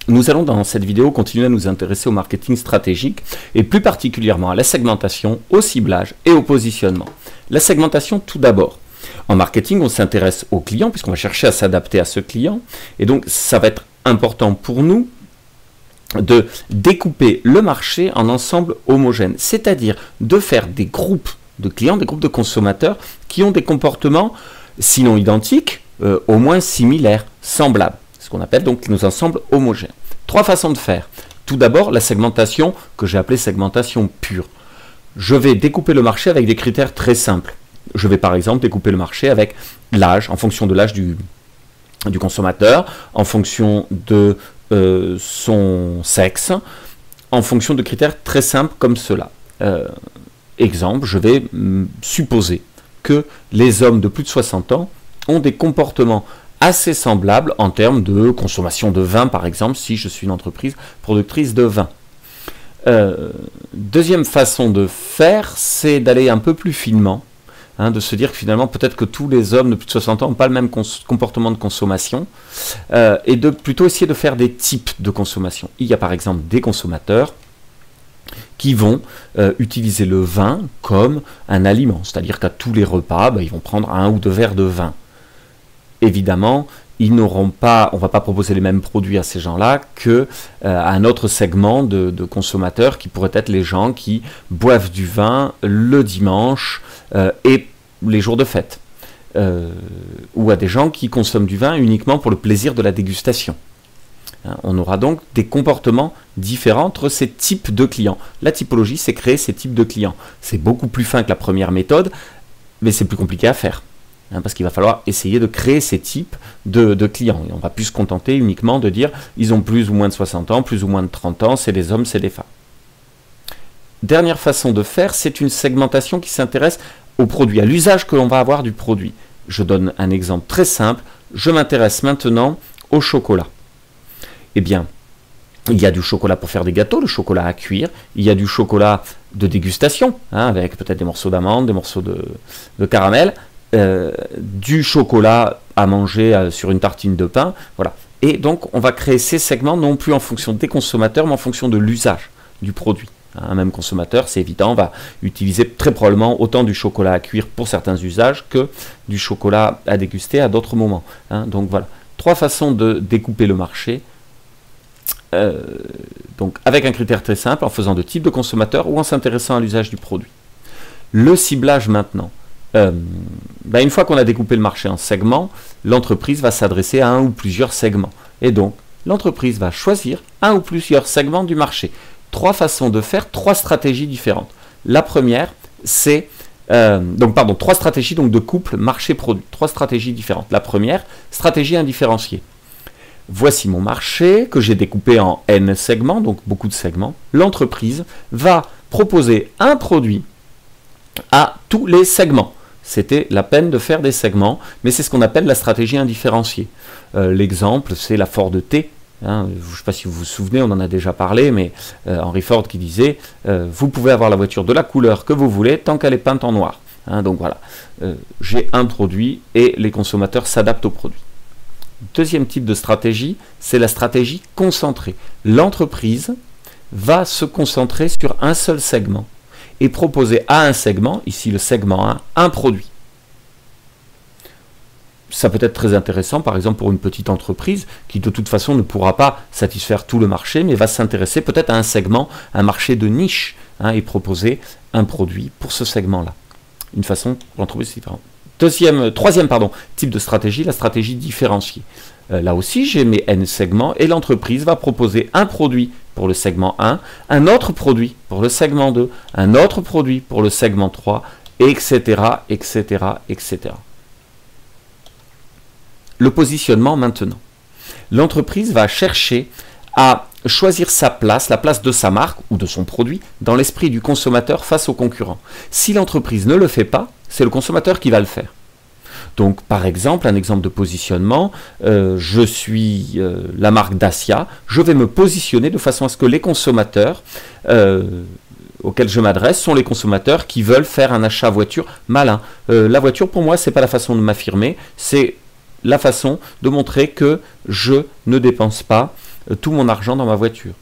Nous allons dans cette vidéo continuer à nous intéresser au marketing stratégique et plus particulièrement à la segmentation, au ciblage et au positionnement. La segmentation tout d'abord. En marketing, on s'intéresse au client puisqu'on va chercher à s'adapter à ce client et donc ça va être important pour nous de découper le marché en ensemble homogène, c'est-à-dire de faire des groupes de clients, des groupes de consommateurs qui ont des comportements sinon identiques, au moins similaires, semblables. Ce qu'on appelle donc nos ensembles homogènes. Trois façons de faire. Tout d'abord, la segmentation que j'ai appelée segmentation pure. Je vais découper le marché avec des critères très simples. Je vais par exemple découper le marché avec l'âge, en fonction de l'âge du consommateur, en fonction de son sexe, en fonction de critères très simples comme cela. Exemple, je vais supposer que les hommes de plus de 60 ans ont des comportements assez semblables en termes de consommation de vin, par exemple, si je suis une entreprise productrice de vin. Deuxième façon de faire, c'est d'aller un peu plus finement, de se dire que finalement, peut-être que tous les hommes de plus de 60 ans n'ont pas le même comportement de consommation, et de plutôt essayer de faire des types de consommation. Il y a par exemple des consommateurs qui vont utiliser le vin comme un aliment, c'est-à-dire qu'à tous les repas, ils vont prendre 1 ou 2 verres de vin. Évidemment, ils n'auront pas, on ne va pas proposer les mêmes produits à ces gens-là qu'à un autre segment de consommateurs qui pourraient être les gens qui boivent du vin le dimanche et les jours de fête. Ou à des gens qui consomment du vin uniquement pour le plaisir de la dégustation. On aura donc des comportements différents entre ces types de clients. La typologie, c'est créer ces types de clients. C'est beaucoup plus fin que la première méthode, mais c'est plus compliqué à faire. Parce qu'il va falloir essayer de créer ces types de clients. Et on va plus se contenter uniquement de dire ils ont plus ou moins de 60 ans, plus ou moins de 30 ans, c'est des hommes, c'est des femmes. Dernière façon de faire, c'est une segmentation qui s'intéresse au produit, à l'usage que l'on va avoir du produit. Je donne un exemple très simple. Je m'intéresse maintenant au chocolat. Eh bien, il y a du chocolat pour faire des gâteaux, le chocolat à cuire. Il y a du chocolat de dégustation, avec peut-être des morceaux d'amande, des morceaux de caramel. Du chocolat à manger sur une tartine de pain, voilà. Et donc on va créer ces segments non plus en fonction des consommateurs, mais en fonction de l'usage du produit. Un même consommateur, c'est évident, va utiliser très probablement autant du chocolat à cuire pour certains usages que du chocolat à déguster à d'autres moments. Donc voilà, 3 façons de découper le marché. Donc avec un critère très simple, en faisant de type de consommateur ou en s'intéressant à l'usage du produit. Le ciblage maintenant. Une fois qu'on a découpé le marché en segments, l'entreprise va s'adresser à un ou plusieurs segments. Et donc, l'entreprise va choisir un ou plusieurs segments du marché. 3 façons de faire, 3 stratégies différentes. La première, c'est 3 stratégies donc, de couple marché-produit. 3 stratégies différentes. La première, stratégie indifférenciée. Voici mon marché que j'ai découpé en N segments, donc beaucoup de segments. L'entreprise va proposer un produit à tous les segments. C'était la peine de faire des segments, mais c'est ce qu'on appelle la stratégie indifférenciée. L'exemple, c'est la Ford T. Je ne sais pas si vous vous souvenez, on en a déjà parlé, mais Henry Ford qui disait vous pouvez avoir la voiture de la couleur que vous voulez tant qu'elle est peinte en noir. Donc voilà, j'ai un produit et les consommateurs s'adaptent au produit. Deuxième type de stratégie, c'est la stratégie concentrée. L'entreprise va se concentrer sur un seul segment et proposer à un segment, ici le segment 1, un produit. Ça peut être très intéressant, par exemple pour une petite entreprise qui de toute façon ne pourra pas satisfaire tout le marché, mais va s'intéresser peut-être à un segment, un marché de niche, et proposer un produit pour ce segment-là. Une façon d'entreprise différente. Troisième type de stratégie, la stratégie différenciée. Là aussi, j'ai mes N segments et l'entreprise va proposer un produit pour le segment 1, un autre produit pour le segment 2, un autre produit pour le segment 3, etc., etc., etc. Le positionnement maintenant. L'entreprise va chercher à choisir sa place, la place de sa marque ou de son produit dans l'esprit du consommateur face au concurrent. Si l'entreprise ne le fait pas, c'est le consommateur qui va le faire. Donc, par exemple, un exemple de positionnement, je suis la marque Dacia, je vais me positionner de façon à ce que les consommateurs auxquels je m'adresse sont les consommateurs qui veulent faire un achat voiture malin. La voiture, pour moi, ce n'est pas la façon de m'affirmer, c'est la façon de montrer que je ne dépense pas tout mon argent dans ma voiture.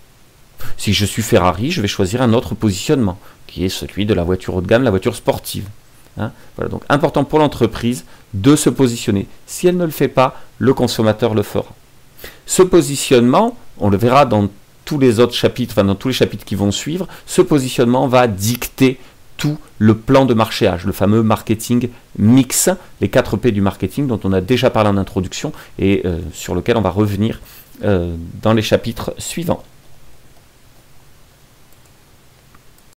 Si je suis Ferrari, je vais choisir un autre positionnement, qui est celui de la voiture haut de gamme, la voiture sportive. Hein, voilà, donc important pour l'entreprise de se positionner. Si elle ne le fait pas, le consommateur le fera. Ce positionnement, on le verra dans tous les autres chapitres, enfin dans tous les chapitres qui vont suivre, ce positionnement va dicter tout le plan de marchéage, le fameux marketing mix, les 4 P du marketing dont on a déjà parlé en introduction et sur lequel on va revenir dans les chapitres suivants.